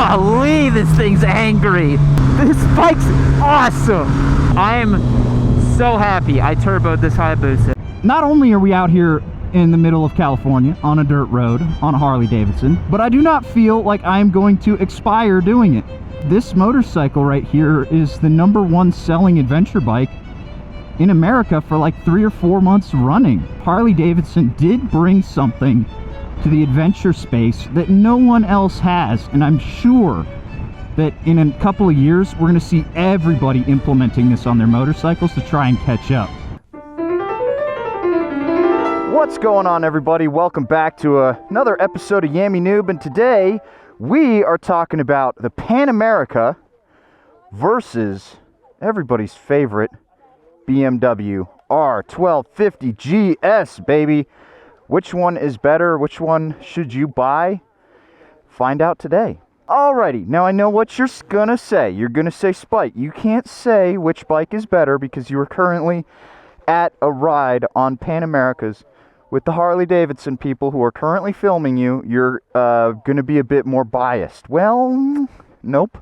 Golly, this thing's angry. This bike's awesome. I am so happy I turboed this Hayabusa. Not only are we out here in the middle of California on a dirt road on a Harley Davidson, but I do not feel like I am going to expire doing it. This motorcycle right here is the #1 selling adventure bike in America for like 3 or 4 months running. Harley Davidson did bring something to the adventure space that no one else has, and I'm sure that in a couple of years we're going to see everybody implementing this on their motorcycles to try and catch up. What's going on, everybody? Welcome back to another episode of Yammy Noob, and today we are talking about the Pan America versus everybody's favorite BMW R1250GS, baby. Which one is better? Which one should you buy? Find out today. Alrighty, now I know what you're gonna say. You're gonna say Spike. You can't say which bike is better because you are currently at a ride on Pan Americas with the Harley Davidson people who are currently filming you. You're gonna be a bit more biased. Well, nope.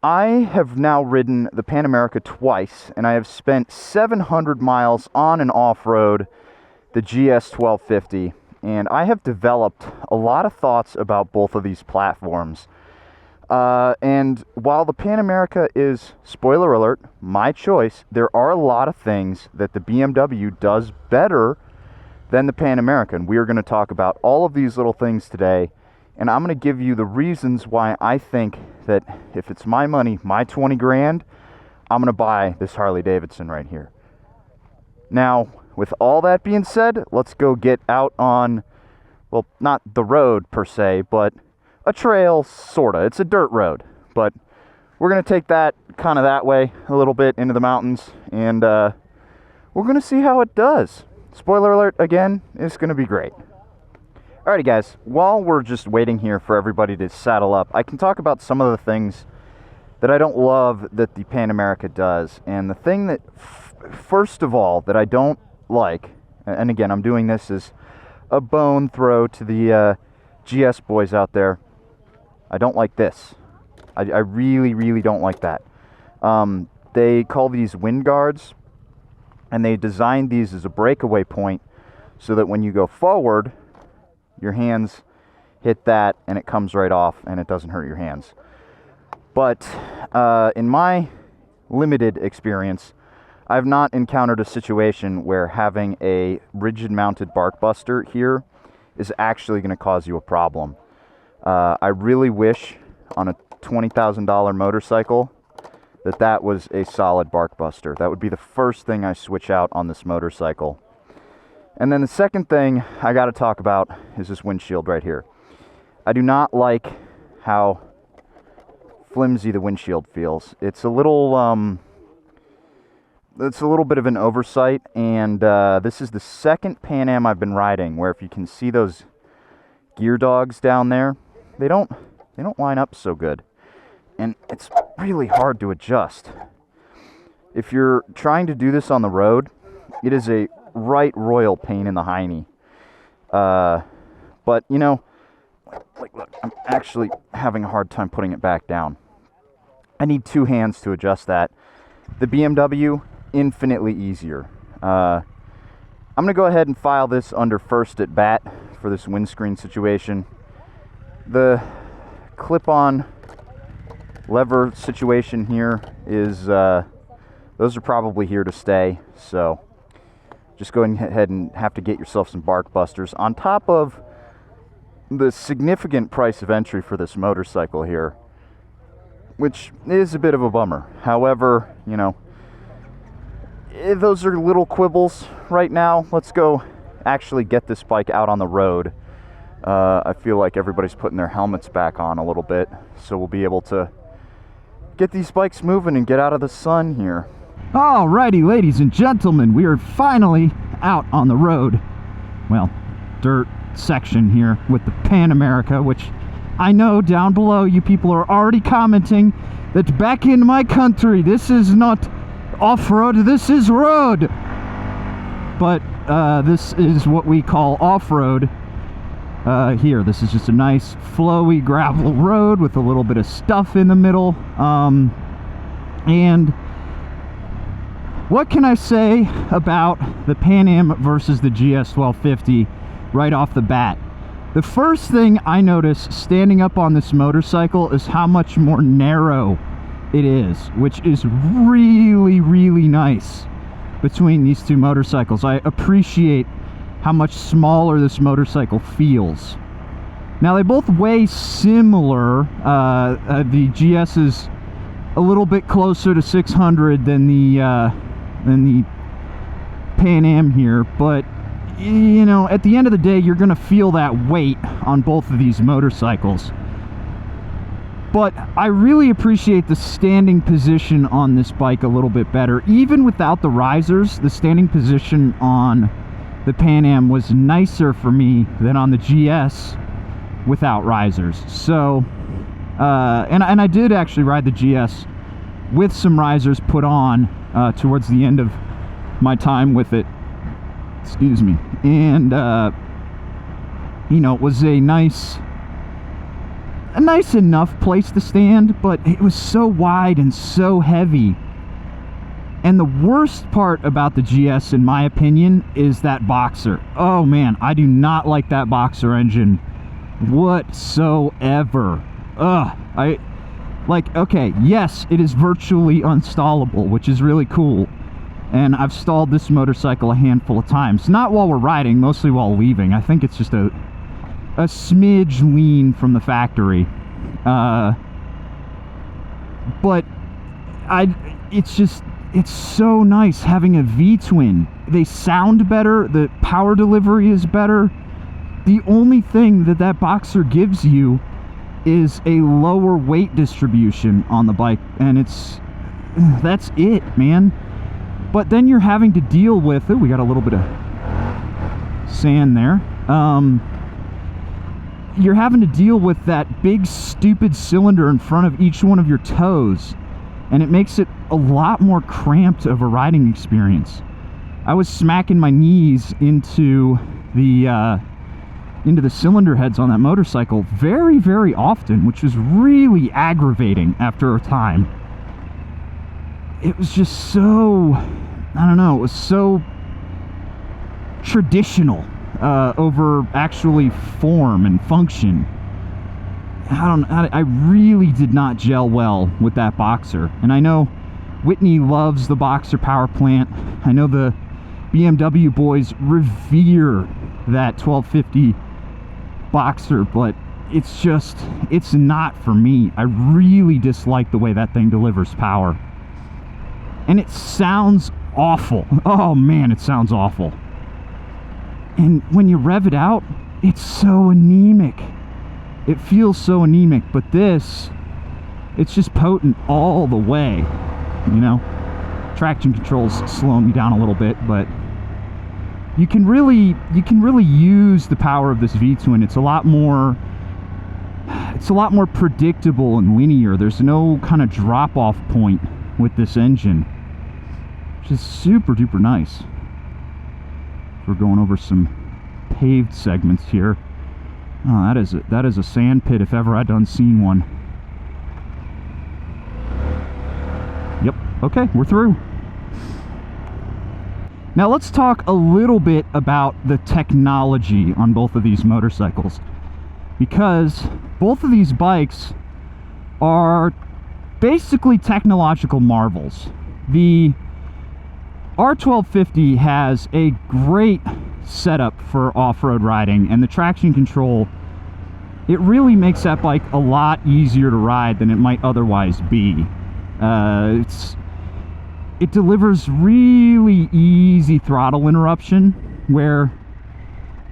I have now ridden the Pan America twice, and I have spent 700 miles on and off-road the GS 1250, and I have developed a lot of thoughts about both of these platforms. And while the Pan America is, spoiler alert, my choice, there are a lot of things that the BMW does better than the Pan America, and we are going to talk about all of these little things today, and I'm going to give you the reasons why I think that if it's my money, my 20 grand, I'm going to buy this Harley Davidson right here. Now, with all that being said, let's go get out on, well, not the road per se, but a trail, sorta. It's a dirt road, but we're going to take that kind of that way a little bit into the mountains, and we're going to see how it does. Spoiler alert, again, it's going to be great. Alrighty, guys, while we're just waiting here for everybody to saddle up, I can talk about some of the things that I don't love that the Pan America does. And the thing that, first of all, that I don't like, and again, I'm doing this as a bone throw to the GS boys out there, I don't like this. I really, really don't like that. They call these wind guards, and they designed these as a breakaway point so that when you go forward, your hands hit that and it comes right off and it doesn't hurt your hands. But in my limited experience, I've not encountered a situation where having a rigid mounted bark buster here is actually going to cause you a problem. I really wish on a $20,000 motorcycle that was a solid bark buster. That would be the first thing I switch out on this motorcycle. And then the second thing I got to talk about is this windshield right here. I do not like how flimsy the windshield feels. It's a little bit of an oversight, and this is the second Pan Am I've been riding where, if you can see those gear dogs down there, they don't line up so good, and it's really hard to adjust. If you're trying to do this on the road, it is a right royal pain in the hiney. But you know, like, look, I'm actually having a hard time putting it back down. I need 2 hands to adjust that. The BMW, infinitely easier. I'm gonna go ahead and file this under first at bat for this windscreen situation. The clip-on lever situation here is those are probably here to stay, so just go ahead and have to get yourself some bark busters on top of the significant price of entry for this motorcycle here, which is a bit of a bummer. However, you know, those are little quibbles right now. Let's go actually get this bike out on the road. I feel like everybody's putting their helmets back on a little bit, so we'll be able to get these bikes moving and get out of the sun here. Alrighty, ladies and gentlemen, we are finally out on the road. Well, dirt section here with the Pan America, which I know down below you people are already commenting that back in my country this is not off-road, this is road. But this is what we call off-road. here. This is just a nice flowy gravel road with a little bit of stuff in the middle. And what can I say about the Pan Am versus the GS 1250 right off the bat? The first thing I notice standing up on this motorcycle is how much more narrow it is, which is really, really nice between these two motorcycles. I appreciate how much smaller this motorcycle feels. Now, they both weigh similar. The GS is a little bit closer to 600 than the Pan Am here, but you know, at the end of the day, you're gonna feel that weight on both of these motorcycles. But I really appreciate the standing position on this bike a little bit better. Even without the risers, the standing position on the Pan Am was nicer for me than on the GS without risers. So, and I did actually ride the GS with some risers put on towards the end of my time with it. Excuse me. And, you know, it was a nice enough place to stand, but it was so wide and so heavy. And the worst part about the GS, in my opinion, is that boxer. Oh man, I do not like that boxer engine whatsoever. Okay, yes, it is virtually unstallable, which is really cool. And I've stalled this motorcycle a handful of times. Not while we're riding, mostly while leaving. I think it's just a smidge lean from the factory. But it's so nice having a V-twin. They sound better, the power delivery is better. The only thing that boxer gives you is a lower weight distribution on the bike, and that's it, man. But then you're having to deal with it. We got a little bit of sand there. You're having to deal with that big stupid cylinder in front of each one of your toes, and it makes it a lot more cramped of a riding experience. I was smacking my knees into the cylinder heads on that motorcycle very, very often, which was really aggravating after a time. It was just so, I don't know, it was so traditional over actually form and function. I really did not gel well with that boxer. And I know Whitney loves the boxer power plant. I know the BMW boys revere that 1250 boxer, but it's not for me. I really dislike the way that thing delivers power. And it sounds awful. Oh man, it sounds awful. And when you rev it out, it's so anemic. It feels so anemic, but this, it's just potent all the way, you know? Traction control's slowing me down a little bit, but you can really use the power of this V-twin. It's a lot more predictable and linear. There's no kind of drop-off point with this engine, which is super duper nice. We're going over some paved segments here. Oh, that is a sand pit if ever I done seen one. Yep, okay, we're through. Now let's talk a little bit about the technology on both of these motorcycles, because both of these bikes are basically technological marvels. The R1250 has a great setup for off-road riding, and the traction control, it really makes that bike a lot easier to ride than it might otherwise be. It delivers really easy throttle interruption where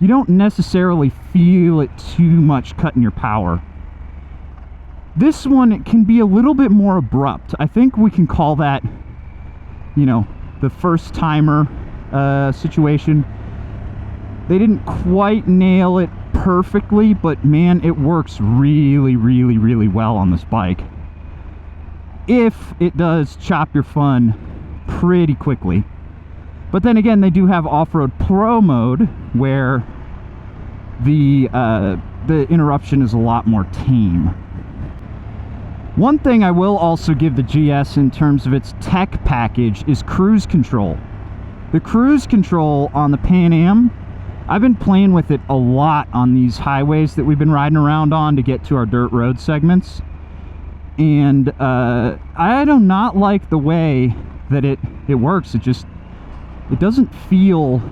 you don't necessarily feel it too much cutting your power. This one, it can be a little bit more abrupt. I think we can call that, you know, the first timer situation. They didn't quite nail it perfectly, but man, it works really, really, really well on this bike. If it does chop your fun pretty quickly. But then again, they do have off-road pro mode where the interruption is a lot more tame. One thing I will also give the GS in terms of its tech package is cruise control. The cruise control on the Pan Am, I've been playing with it a lot on these highways that we've been riding around on to get to our dirt road segments. And I do not like the way that it works. It doesn't feel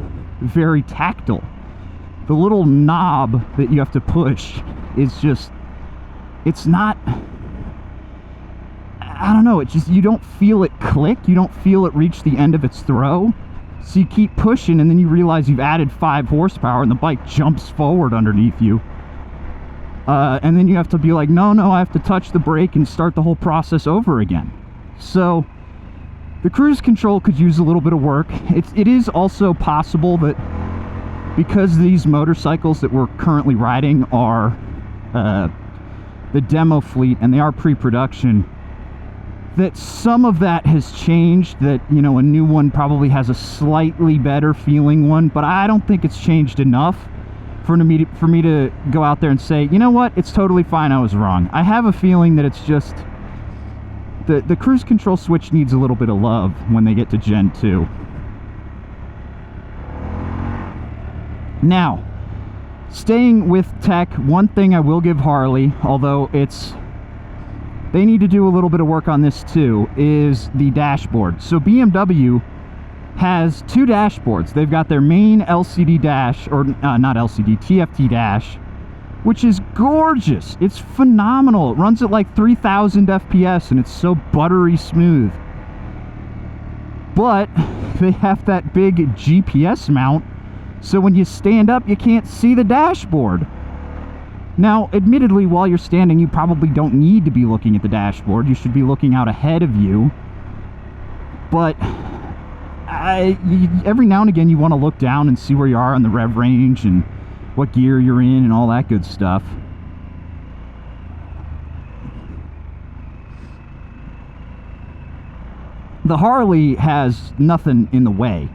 very tactile. The little knob that you have to push is just, it's not, I don't know, you don't feel it click, you don't feel it reach the end of its throw. So you keep pushing and then you realize you've added 5 horsepower and the bike jumps forward underneath you. And then you have to be like, no, I have to touch the brake and start the whole process over again. So the cruise control could use a little bit of work. It is also possible that because these motorcycles that we're currently riding are the demo fleet and they are pre-production, that some of that has changed, that, you know, a new one probably has a slightly better feeling one, but I don't think it's changed enough for me to go out there and say, you know what, it's totally fine, I was wrong. I have a feeling that it's just the cruise control switch needs a little bit of love when they get to Gen 2. Now, staying with tech, one thing I will give Harley, although they need to do a little bit of work on this too, is the dashboard. So BMW has 2 dashboards. They've got their main LCD dash, or not LCD, TFT dash, which is gorgeous. It's phenomenal. It runs at like 3,000 FPS and it's so buttery smooth. But they have that big GPS mount, so when you stand up, you can't see the dashboard. Now, admittedly, while you're standing, you probably don't need to be looking at the dashboard. You should be looking out ahead of you. But every now and again, you want to look down and see where you are on the rev range and what gear you're in and all that good stuff. The Harley has nothing in the way.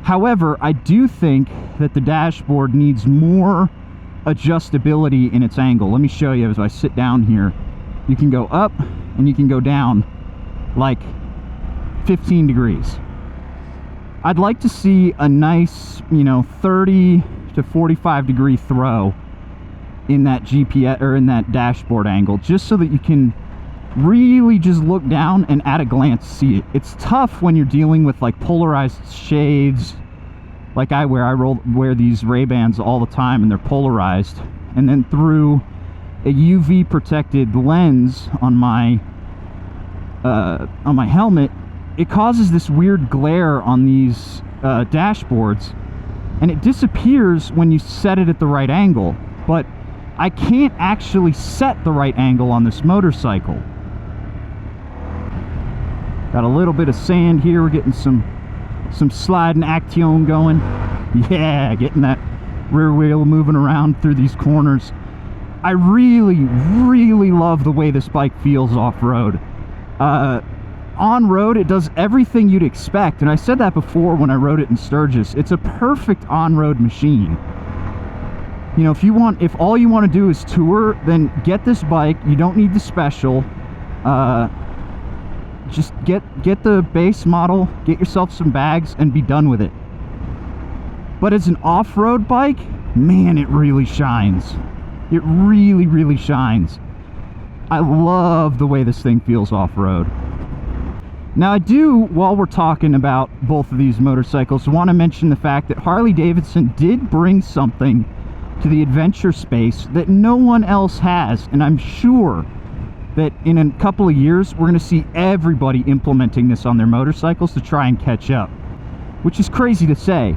However, I do think that the dashboard needs more adjustability in its angle. Let me show you as I sit down here. You can go up and you can go down like 15 degrees. I'd like to see a nice, you know, 30 to 45 degree throw in that GPS or in that dashboard angle, just so that you can really just look down and at a glance see it. It's tough when you're dealing with like polarized shades like I wear. I wear these Ray-Bans all the time and they're polarized, and then through a UV protected lens on my helmet, it causes this weird glare on these dashboards, and it disappears when you set it at the right angle. But I can't actually set the right angle on this motorcycle. Got a little bit of sand here. We're getting some sliding action going. Yeah, getting that rear wheel moving around through these corners. I really love the way this bike feels off-road. On-road, it does everything you'd expect, and I said that before when I rode it in Sturgis. It's a perfect on-road machine. You know, if all you want to do is tour, then get this bike. You don't need the special. Just get the base model, get yourself some bags, and be done with it. But as an off-road bike, man, it really shines. It really shines. I love the way this thing feels off-road. Now, I do, while we're talking about both of these motorcycles, want to mention the fact that Harley-Davidson did bring something to the adventure space that no one else has, and I'm sure that in a couple of years we're going to see everybody implementing this on their motorcycles to try and catch up, which is crazy to say.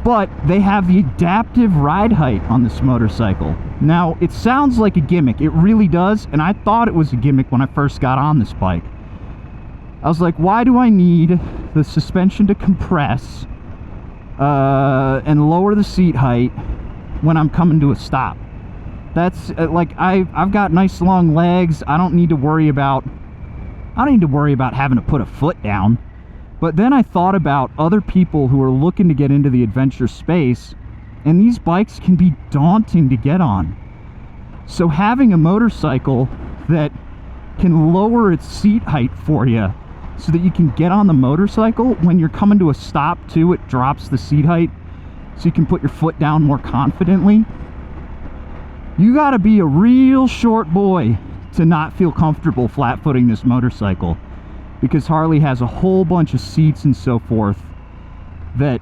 But they have the adaptive ride height on this motorcycle. Now, it sounds like a gimmick. It really does, and I thought it was a gimmick when I first got on this bike. I was like, why do I need the suspension to compress and lower the seat height when I'm coming to a stop? That's like, I've got nice long legs. I don't need to worry about having to put a foot down. But then I thought about other people who are looking to get into the adventure space, And these bikes can be daunting to get on. So having a motorcycle that can lower its seat height for you so that you can get on the motorcycle when you're coming to a stop too, it drops the seat height so you can put your foot down more confidently. You gotta be a real short boy to not feel comfortable flat-footing this motorcycle, because Harley has a whole bunch of seats and so forth that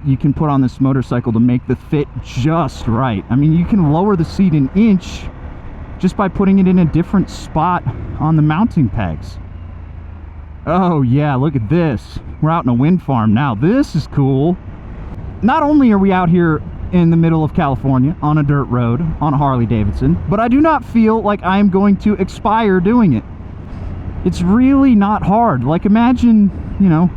you can put on this motorcycle to make the fit just right. I mean, you can lower the seat an inch just by putting it in a different spot on the mounting pegs. Oh yeah, look at this. We're out in a wind farm now. This is cool. Not only are we out here in the middle of California on a dirt road on a Harley Davidson, but I do not feel like I'm going to expire doing it. It's really not hard. Like, imagine, you know,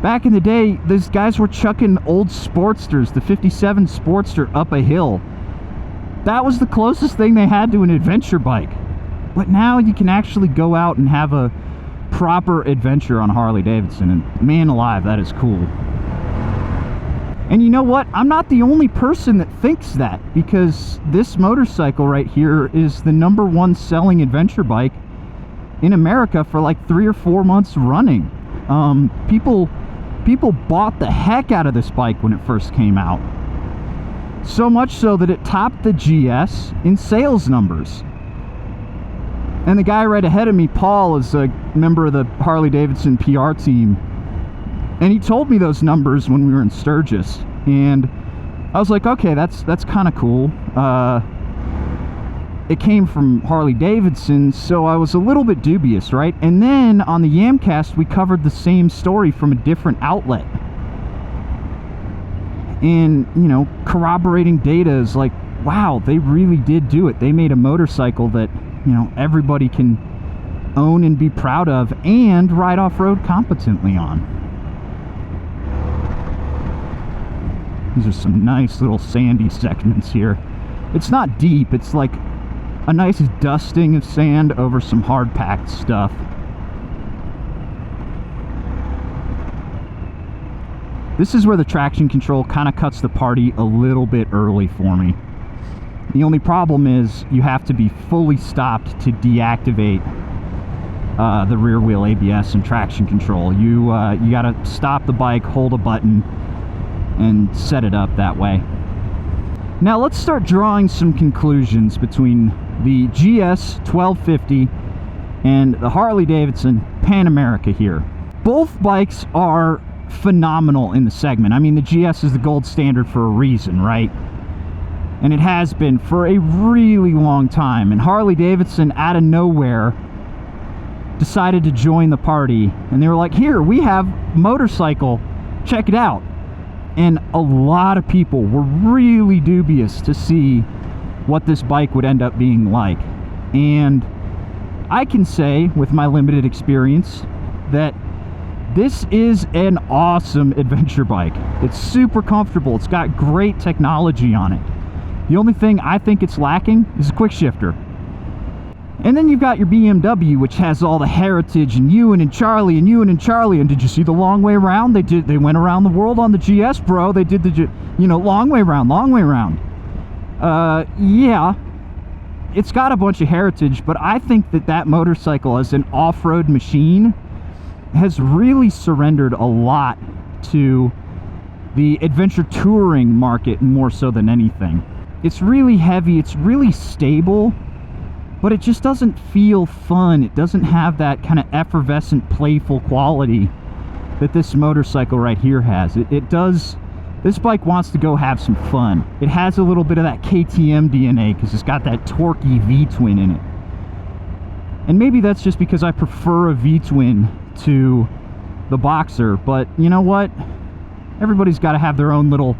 back in the day, these guys were chucking old Sportsters, the 57 Sportster, up a hill. That was the closest thing they had to an adventure bike. But now you can actually go out and have a proper adventure on Harley Davidson, and man alive, that is cool. And you know what? I'm not the only person that thinks that, because this motorcycle right here is the #1 selling adventure bike in America for like 3 or 4 months running. People bought the heck out of this bike when it first came out. So much so that it topped the GS in sales numbers. And the guy right ahead of me, Paul, is a member of the Harley Davidson PR team. And he told me those numbers when we were in Sturgis. And I was like, okay, that's kind of cool. It came from Harley Davidson, so I was a little bit dubious, right? And then on the Yamcast, we covered the same story from a different outlet. And, you know, corroborating data is like, wow, they really did do it. They made a motorcycle that, you know, everybody can own and be proud of and ride off-road competently on. These are some nice little sandy segments here. It's not deep, it's like a nice dusting of sand over some hard-packed stuff. This is where the traction control kind of cuts the party a little bit early for me. The only problem is you have to be fully stopped to deactivate the rear wheel ABS and traction control. You gotta stop the bike, hold a button, and set it up that way. Now let's start drawing some conclusions between the GS 1250 and the Harley Davidson Pan America here. Both bikes are phenomenal in the segment. I mean, the GS is the gold standard for a reason, right? And it has been for a really long time. And Harley Davidson, out of nowhere, decided to join the party. And they were like, here, we have motorcycle, check it out. And a lot of people were really dubious to see what this bike would end up being like. And I can say, with my limited experience, that this is an awesome adventure bike. It's super comfortable. It's got great technology on it. The only thing I think it's lacking is a quick shifter. And then you've got your BMW, which has all the heritage, and Ewan and Charlie, and Ewan and Charlie. And did you see the long way round? They went around the world on the GS, bro. They did the, you know, long way round, long way round. Yeah, it's got a bunch of heritage, but I think that that motorcycle as an off-road machine has really surrendered a lot to the adventure touring market more so than anything. It's really heavy, it's really stable, but it just doesn't feel fun. It doesn't have that kind of effervescent, playful quality that this motorcycle right here has. It does. This bike wants to go have some fun. It has a little bit of that KTM DNA because it's got that torquey V-twin in it. And maybe that's just because I prefer a V-twin to the Boxer, but you know what? Everybody's got to have their own little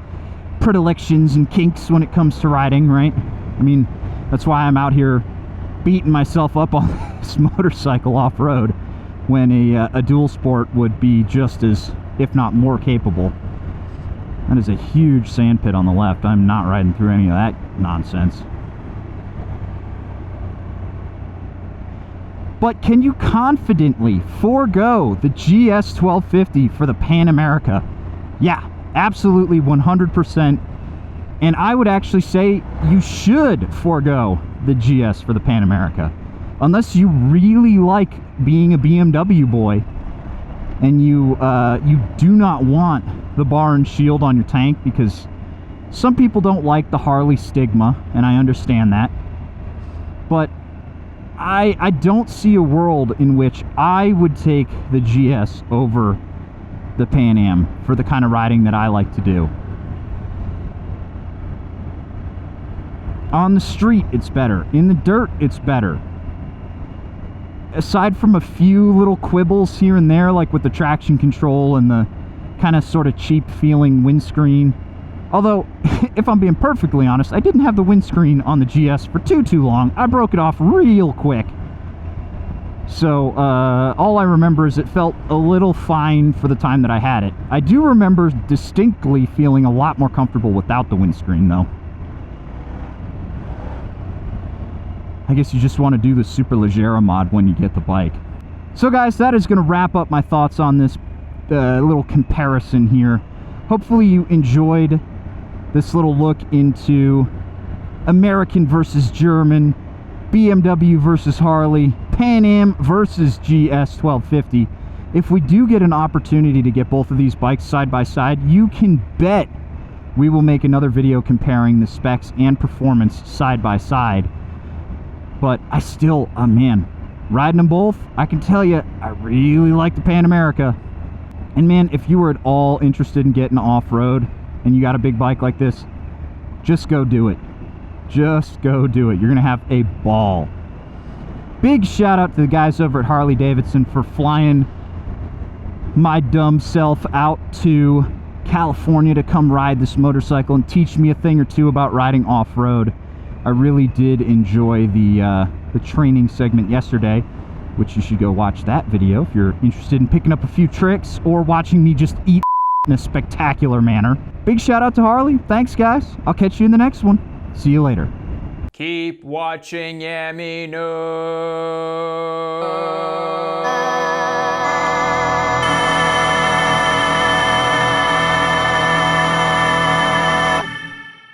predilections and kinks when it comes to riding, right? I mean, that's why I'm out here beating myself up on this motorcycle off-road when a dual sport would be just as, if not more, capable. That is a huge sand pit on the left. I'm not riding through any of that nonsense. But can you confidently forego the GS 1250 for the Pan America? Yeah, absolutely, 100%. And I would actually say you should forego the GS for the Pan America. Unless you really like being a BMW boy and you do not want the bar and shield on your tank, because some people don't like the Harley stigma, and I understand that. But I don't see a world in which I would take the GS over the Pan Am for the kind of riding that I like to do. On the street, it's better. In the dirt, it's better. Aside from a few little quibbles here and there, like with the traction control and the kind of sort of cheap feeling windscreen. Although, if I'm being perfectly honest, I didn't have the windscreen on the GS for too long. I broke it off real quick. So, all I remember is it felt a little fine for the time that I had it. I do remember distinctly feeling a lot more comfortable without the windscreen, though. I guess you just want to do the Super Leggera mod when you get the bike. So guys, that is going to wrap up my thoughts on this little comparison here. Hopefully you enjoyed this little look into American versus German, BMW versus Harley, Pan Am versus GS 1250. If we do get an opportunity to get both of these bikes side by side, you can bet we will make another video comparing the specs and performance side by side. But I still, man, riding them both, I can tell you, I really like the Pan America. And man, if you were at all interested in getting off-road and you got a big bike like this, just go do it. Just go do it. You're gonna have a ball. Big shout out to the guys over at Harley Davidson for flying my dumb self out to California to come ride this motorcycle and teach me a thing or two about riding off-road. I really did enjoy the training segment yesterday, which you should go watch that video if you're interested in picking up a few tricks or watching me just eat in a spectacular manner. Big shout out to Harley. Thanks, guys. I'll catch you in the next one. See you later. Keep watching Yamino.